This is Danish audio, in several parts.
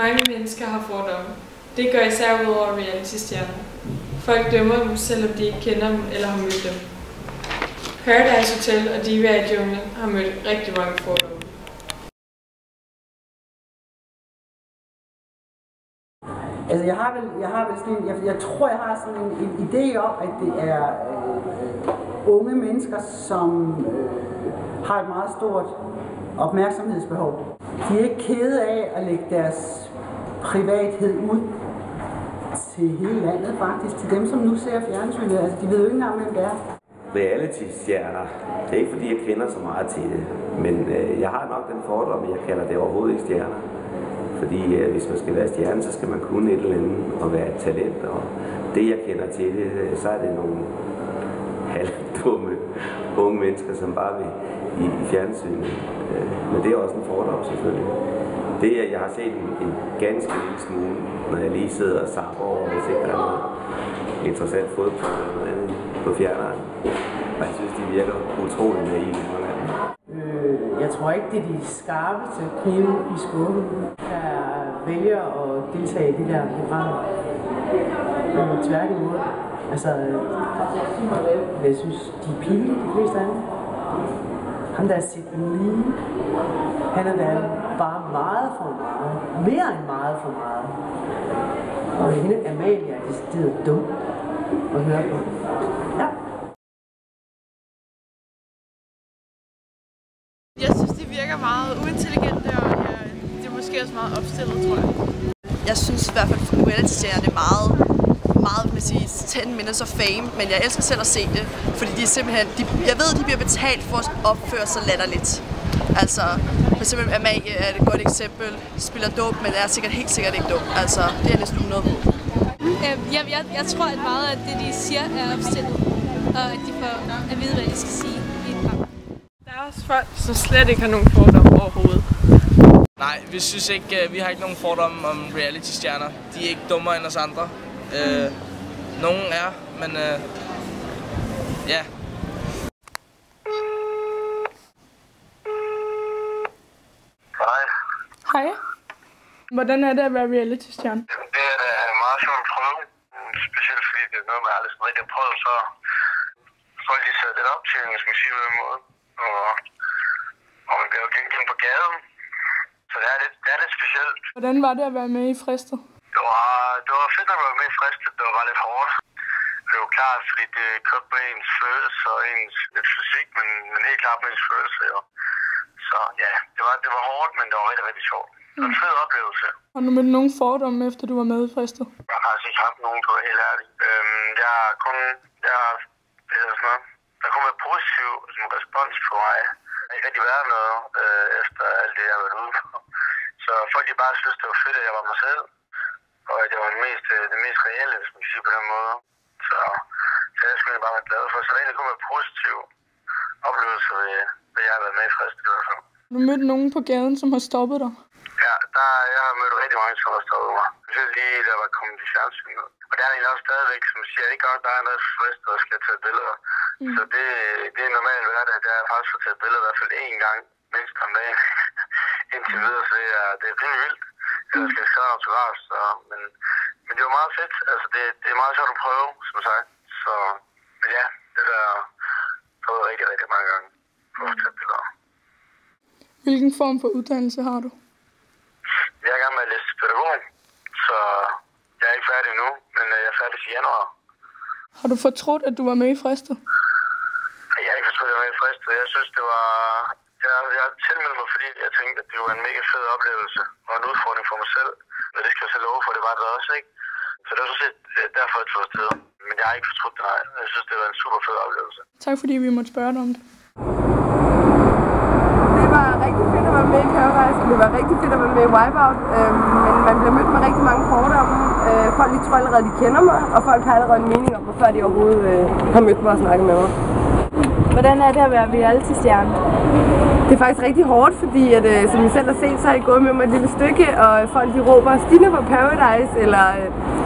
Mange mennesker har fordomme. Det gør især ud over reality-stjerner. Folk dømmer dem, selvom de ikke kender dem eller har mødt dem. Paradise Hotel og Diva i Junglen har mødt rigtig mange fordomme. Altså jeg tror jeg har sådan en idé om, at det er unge mennesker, som har et meget stort opmærksomhedsbehov. De er ikke kede af at lægge deres privathed ud til hele landet faktisk, til dem som nu ser fjernsynet. Altså de ved jo ikke engang, hvem det er. Reality-stjerner. Det er ikke fordi jeg kender så meget til det, men jeg har nok den fordom, at jeg kalder det overhovedet ikke stjerner. Fordi hvis man skal være stjerne, så skal man kunne et eller andet og være et talent. Og det jeg kender til det, så er det nogle halvdumme unge mennesker, som bare vil i fjernsynet. Men det er også en fordom selvfølgelig. Det er, jeg har set en ganske lille smule, når jeg lige sidder og zapper over, hvis ikke der er noget interessant fodbold eller noget andet på fjerneren. Og jeg synes, de virker utroligt naive, mange af dem. Jeg tror ikke, det er de skarpeste knive i skuffen, der vælger at deltage i de der programmer. Tværtimod. Altså, jeg synes, de er pinlige, de fleste af dem. Han der er Sidney Lee, han er da bare meget for meget. Mere end meget for meget. Og hende Amalie er decideret dum at høre på. Ja. Jeg synes, de virker meget uintelligente, og det er måske også meget opstillet, tror jeg. Jeg synes i hvert fald, at reality-serier er meget 10 minutes of fame, men jeg elsker selv at se det, fordi de er simpelthen, jeg ved, de bliver betalt for at opføre sig latterligt. Altså, for eksempel Amalie er et godt eksempel, spiller dum, men er sikkert helt sikkert ikke dum. Altså, det er næsten 100 på. Jeg tror, at meget af det, de siger, er opstillet, og at de får at vide, hvad de skal sige i et program. Der er også folk, som slet ikke har nogen fordomme overhovedet. Nej, vi synes ikke, vi har ikke nogen fordomme om reality-stjerner. De er ikke dummere end os andre. Nogen er, men ja. Hej. Hej. Hvordan er det at være reality-stjerne? Det er da en meget sjov prøve. Specielt fordi det er noget, man aldrig rigtig har prøvet, så folk de sætter lidt op til, hvis man siger på den måde. Og man bliver jo genkendt på gaden. Så det er lidt specielt. Hvordan var det at være med i Fristet? Det var fedt at være med i Fristet. Det var lidt hårdt. Det var klart, fordi det kom på ens følelser og ens fysik, men helt klart på ens følelser. Jo. Så ja, det var hårdt, men det var rigtig, rigtig sjovt. Det var en fed oplevelse. Har du mødt nogen fordomme, efter du var med i Fristet? Jeg har faktisk ikke haft nogen, for at være helt ærlig. Der har kun været positiv respons på mig. Der har ikke rigtig været noget efter alt det, jeg har været ude på. Så folk de bare synes, det var fedt, at jeg var mig selv. Og at jeg var det mest reelle, hvis man kan sige på den måde. Så jeg skulle bare være glad for. Så det egentlig kun være positiv oplevelse ved, at jeg har været med i Fristet i hvert fald. Har du mødt nogen på gaden, som har stoppet dig? Ja, jeg har mødt rigtig mange, som har stoppet mig. Specielt lige, der var kommet i fjernsynet. Og der er egentlig også stadigvæk, som siger, at det ikke godt, der er noget Fristet, der skal tage billeder. Så det er normalt hverdag. Det er faktisk at tage billeder i hvert fald én gang mindst om dagen. Indtil videre, så det er rimelig vildt. Jeg skal skrive autograf, men det var meget fedt. Altså, det er meget sjovt at prøve, som sagt. Så, men ja, det der prøvet rigtig, rigtig mange gange for at tage billeder. Hvilken form for uddannelse har du? Jeg er i gang med at læse pædagog, så jeg er ikke færdig nu, men jeg er færdig til januar. Har du fortrudt, at du var med i Fristet? Jeg har ikke fortrudt, at jeg var med i Fristet. Jeg synes, det var... Jeg tilmeldte mig, fordi jeg tænkte, at det var en mega fed oplevelse og en udfordring for mig selv. Men det skal jeg selv love for, det var det også, ikke? Så det var sådan set derfor, jeg tog afsted. Men jeg har ikke fortrudt det, nej. Jeg synes, det var en super fed oplevelse. Tak fordi vi måtte spørge dig om det. Det var rigtig fedt at være med i Paradise, og det var rigtig fedt at være med i Wipeout. Men man bliver mødt med rigtig mange fordomme. Folk de tror allerede, de kender mig, og folk har allerede en mening om mig, før de overhovedet har mødt mig og snakket med mig. Hvordan er det at være reality-stjerne? Det er faktisk rigtig hårdt, fordi at, som I selv har set, så har I gået med mig et lille stykke, og folk de råber Stine på Paradise, eller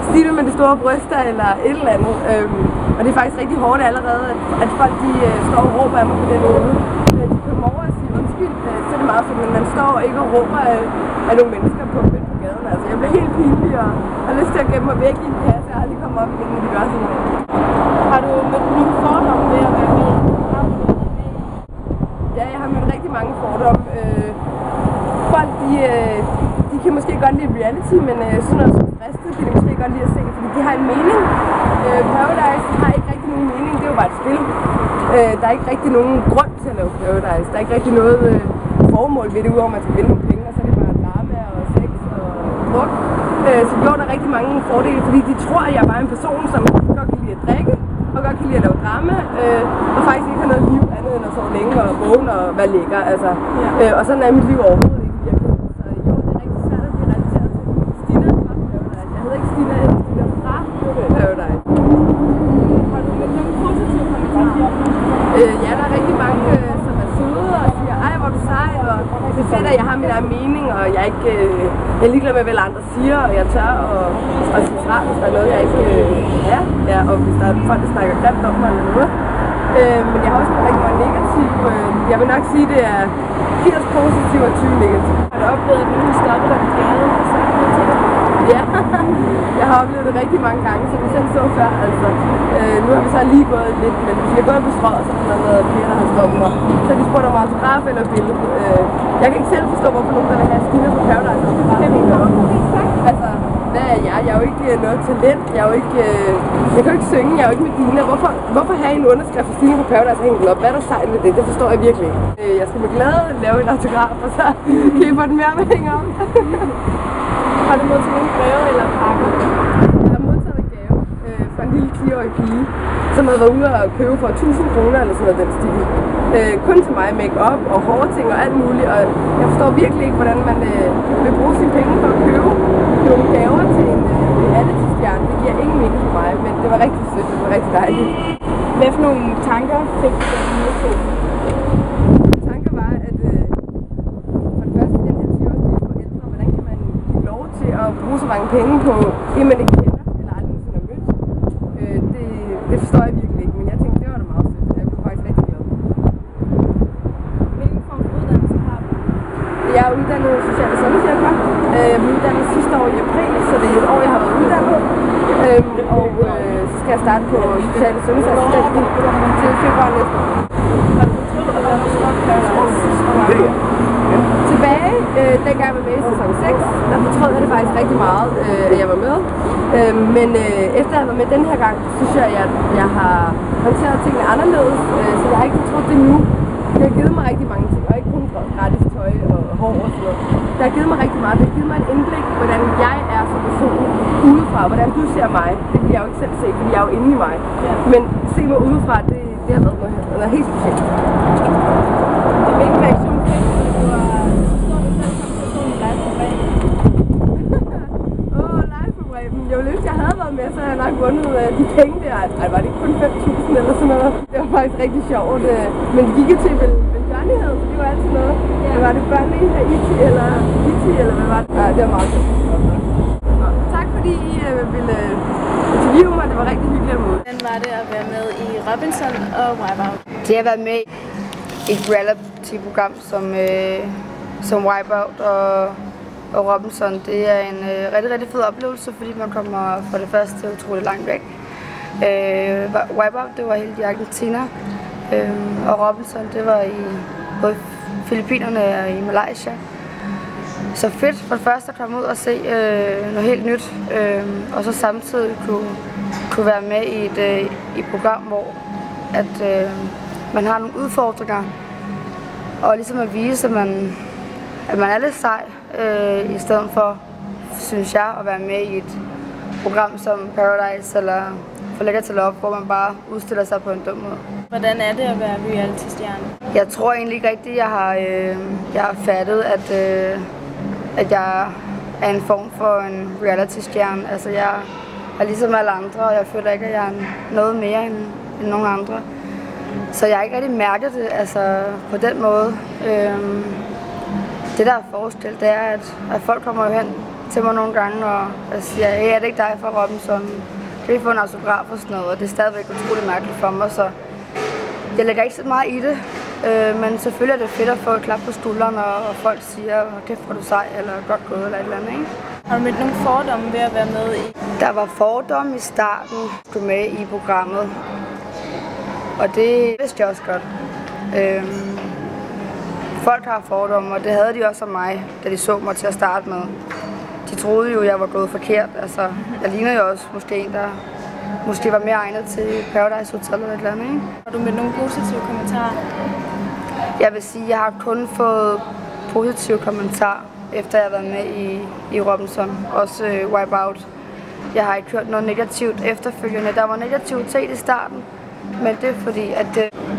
Stine med de store bryster, eller et eller andet. Og det er faktisk rigtig hårdt allerede, at folk de står og råber af mig på den måde. De kommer over og siger undskyld, så er det meget fedt, men man står ikke og råber af nogle mennesker på gaden. Altså, jeg bliver helt pinlig og har lyst til at gemme mig væk i en kasse. Jeg har aldrig kommet op igen, når de gør sådan noget. Har du mødt nogle fordomme ved at være med? Ja, jeg har mødt rigtig mange fordomme. Folk, de kan måske godt lide reality, men sådan noget som Fristet kan de måske godt lide at se, fordi de har en mening. Paradise har ikke rigtig nogen mening, det er jo bare et spil. Der er ikke rigtig nogen grund til at lave Paradise. Der er ikke rigtig noget formål ved det, udover at man skal vinde nogle penge, og så er det bare drama og sex og druk. Så jo, der er rigtig mange fordele, fordi de tror, at jeg er bare en person, som godt kan lide at drikke, og godt kan lide at lave drama, og faktisk ikke har noget liv andet end at sove længe og vågne og være lækker. Altså. Og sådan er mit liv overhovedet ikke virkelig. Så jo, det er rigtig svært at blive relateret til Stina fra Paradise. Jeg hedder ikke Stina, jeg hedder Stina fra Paradise. Har du mødt nogle positive kommentarer? Ja, der er rigtig mange, som er søde og siger, ej, hvor er du sej, og det er fedt, at jeg har min egen mening, og jeg er ligeglad med, hvad andre siger, og jeg tør og sige fra, hvis der er noget, jeg ikke ja, og hvis der er folk, der snakker grimt om mig eller noget. Men jeg har også rigtig meget negativt. Jeg vil nok sige, at det er 80 positivt og 20 negativt. Har du oplevet, at nogen har stoppet dig på gaden og sagt noget til dig? Ja, jeg har oplevet det rigtig mange gange, som vi selv så før. Altså, nu har vi så lige gået lidt, men hvis vi er gået på strøget, så er der noget flere, der har stoppet mig. Så de spurgte om autograf eller billede. Jeg kan ikke selv forstå, hvorfor nogen der vil have Stina på Paradise. Altså, hvad er jeg? Jeg er jo ikke noget talent. Jeg kan jo ikke synge. Jeg er jo ikke Medina. Hvorfor have en underskrift for Stina på Paradise og hænge den op? Hvad er der sejt med det? Det forstår jeg virkelig ikke. Jeg skal med glæde lave en autograf, og så køber den mere med at hænge op. Har du modtaget nogle breve eller pakker? Jeg har modtaget en gave fra en lille 10-årig pige, som havde været ude og købe for 1000 kroner eller sådan noget den stil. Kun til mig, make-up og hårting og alt muligt, og jeg forstår virkelig ikke, hvordan man vil bruge sine penge for at købe nogle gaver til en reality-stjerne. Det giver ingen mening for mig, men det var rigtig sødt, det var rigtig dejligt. Hvad for nogle tanker fik du, da du modtog? Tanker var, at for det første, den her 10-årige forældre, hvordan kan man give lov til at bruge så mange penge på en, man ikke kender, eller aldrig nogensinde har mødt. Det forstår jeg virkelig ikke, men jeg tænkte, det var da meget sødt. Jeg blev faktisk rigtig glad. Hvilken form for uddannelse har du? Jeg er uddannet social- og sundhedshjælper. Jeg blev uddannet sidste år i april, så det er et år, jeg har været uddannet. Og så skal jeg starte på social- og sundhedsassistent til februar næste år. Har du betroet at være med i Paradise? Tilbage, dengang jeg var med i sæson 6, der betrød jeg det faktisk rigtig meget, at jeg var med. Men efter jeg var med den her gang, synes jeg, at jeg har håndteret tingene anderledes, så jeg har ikke betroet det nu. Det har givet mig rigtig mange ting, og ikke kun gratis tøj og hår og sådan noget. Det har givet mig rigtig meget. Det har givet mig en indblik, hvordan jeg er som person udefra, hvordan du ser mig. Det kan jeg jo ikke selv se, fordi jeg er jo inde i mig. Men se mig udefra, det har været noget helt specielt. Hvilken reaktion fik du, da du har stået dig selv som person i live-fabrikken? Live-fabrikken. Jeg ville ønske, jeg havde været med, så havde jeg nok vundet de penge der. Ej, var det ikke kun 5.000 eller sådan noget? Det var faktisk rigtig sjovt. Men det gik jo til velgørenhed, så det var altid noget. Ja. Var det børnene i Haiti eller hvad var det? Ja, det var meget sjovt. Tak fordi I ville interviewe mig. Det var rigtig hyggeligt at møde. Hvordan var det at være med i Robinson og Wipeout? Det har været med i et reality-program som Wipeout og Robinson. Det er en rigtig fed oplevelse, fordi man kommer for det første utroligt langt væk. Wipeout, det var helt i Argentina, og Robinson, det var i både Filippinerne og i Malaysia. Så fedt for det første at komme ud og se noget helt nyt, og så samtidig kunne være med i et program, hvor man har nogle udfordringer, og ligesom at vise, at man er lidt sej, i stedet for, synes jeg, at være med i et program som Paradise eller For Lækker til Love, hvor man bare udstiller sig på en dum måde. Hvordan er det at være reality-stjerne? Jeg tror egentlig ikke rigtigt, jeg har fattet, at jeg er en form for en reality-stjerne. Altså jeg er ligesom alle andre, og jeg føler ikke, at jeg er noget mere end nogen andre. Så jeg har ikke rigtig mærket det på den måde. Det der er forskel, det er, at folk kommer hen til mig nogle gange og siger, hey, er det ikke dig fra Robinson? Kan vi få en autograf og sådan noget? Og det er stadigvæk utroligt mærkeligt for mig, så jeg lægger ikke så meget i det. Men selvfølgelig er det fedt at få et klap på skulderen, og folk siger, kæft hvor du sej, eller godt gået, eller et eller andet, ikke? Har du mødt nogle fordomme ved at være med i? Der var fordomme i starten, du med i programmet. Og det vidste jeg også godt. Folk har fordomme, og det havde de også om mig, da de så mig til at starte med. De troede jo, at jeg var gået forkert. Altså, jeg ligner jo også måske en, der måske var mere egnet til Paradise Hotel eller et eller andet, ikke? Har du mødt nogle positive kommentarer? Jeg vil sige, at jeg har kun fået positive kommentarer, efter jeg har været med i Robinson. Også Wipeout. Jeg har ikke hørt noget negativt efterfølgende. Der var negativitet i starten, men det er fordi, at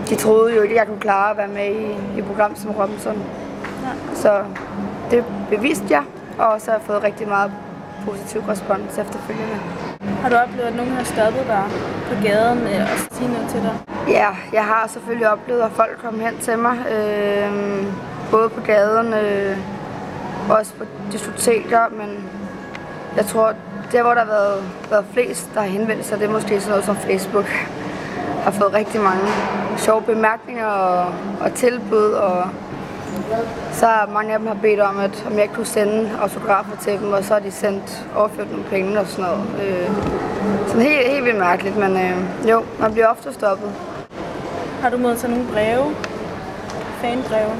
de troede jo ikke, at jeg kunne klare at være med i program som Robinson. Ja. Så det beviste jeg, og så har jeg fået rigtig meget positiv respons efterfølgende. Har du oplevet, at nogen har stoppet dig på gaden og sige noget til dig? Ja, jeg har selvfølgelig oplevet, at folk kom hen til mig. Både på gaden, også på diskoteker, men jeg tror, der hvor der har været flest, der har henvendt sig, det er måske sådan noget som Facebook. Jeg har fået rigtig mange sjove bemærkninger og tilbud, og så mange af dem har bedt om, om jeg kunne sende autografer til dem, og så har de overført nogle penge og sådan noget. Sådan helt vildt mærkeligt, men jo, man bliver ofte stoppet. Har du modtaget nogle breve? Fanbreve?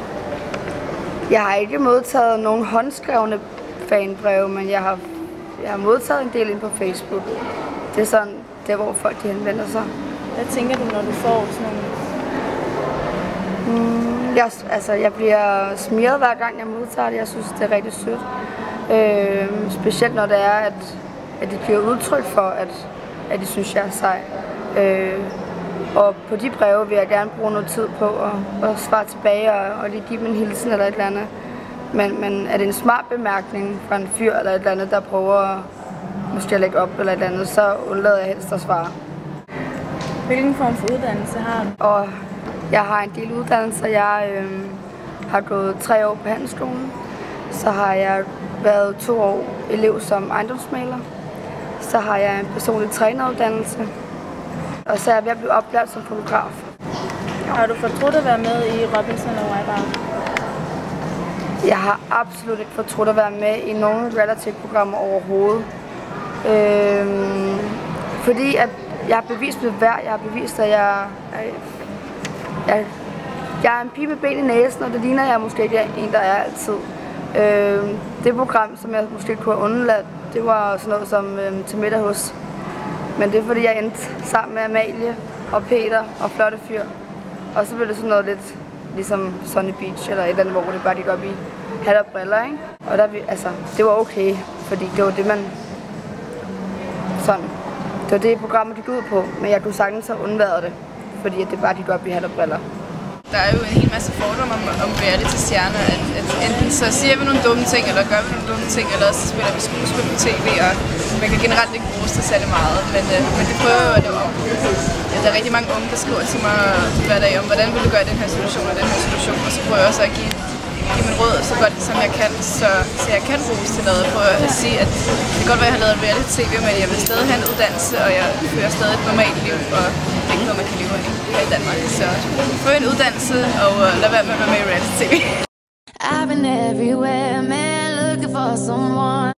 Jeg har ikke modtaget nogle håndskrevne fanbreve, men jeg har modtaget en del ind på Facebook. Det er sådan, der hvor folk de henvender sig. Hvad tænker du, når du får sådan nogle? Jeg bliver smiret hver gang jeg modtager det. Jeg synes, det er rigtig sødt. Specielt når det er, at de giver udtryk for, at de synes, jeg er sej. Og på de breve vil jeg gerne bruge noget tid på at svare tilbage og lige give dem en hilsen eller et eller andet. Men er det en smart bemærkning fra en fyr eller et eller andet, der prøver måske at lægge op eller et eller andet, så undlader jeg helst at svare. Hvilken form for uddannelse har du? Og jeg har en del uddannelser. Jeg har gået 3 år på handelsskolen. Så har jeg været 2 år elev som ejendomsmægler. Så har jeg en personlig træneruddannelse. Og så er jeg ved at blive oplært som fotograf. Har du fortrudt at være med i Robinson og Wipeout? Jeg har absolut ikke fortrudt at være med i nogen reality-programmer overhovedet. Fordi at jeg har bevist mit værd. Jeg har bevist, at jeg er en pige med ben i næsen, og det ligner jeg måske ikke en, der er altid. Det program, som jeg måske kunne have undladt, det var sådan noget som Til middag hos. Men det er fordi, jeg endte sammen med Amalie og Peter og Flotte Fyr. Og så blev det sådan noget lidt ligesom Sunny Beach eller et eller andet, hvor det bare gik op i hat og briller, ikke? Og der, det var okay, fordi det var det, man sådan. Det var det, programmet gik ud på, men jeg kunne sagtens have undværet det, fordi det bare gik op i hat og briller. Der er jo en hel masse fordomme om reality-stjerner, at enten så siger vi nogle dumme ting, eller gør vi nogle dumme ting, eller også spiller vi skuespil på tv, og man kan generelt ikke bruge det særlig meget, men det prøver jo at lave om. Ja, der er rigtig mange unge, der skriver til mig hver dag om, hvordan vil du gøre den her situation og den her situation, og så prøver jeg også at give min råd så godt som jeg kan, så jeg kan bruges til noget. Prøve at sige, at det kan godt være, at jeg har lavet reality-tv, men jeg vil stadig have en uddannelse, og jeg fører stadig et normalt liv, og det er ikke noget, man kan leve af her i Danmark. Så få en uddannelse, og lad være med at være med i reality-tv. I've been everywhere, man, looking for someone.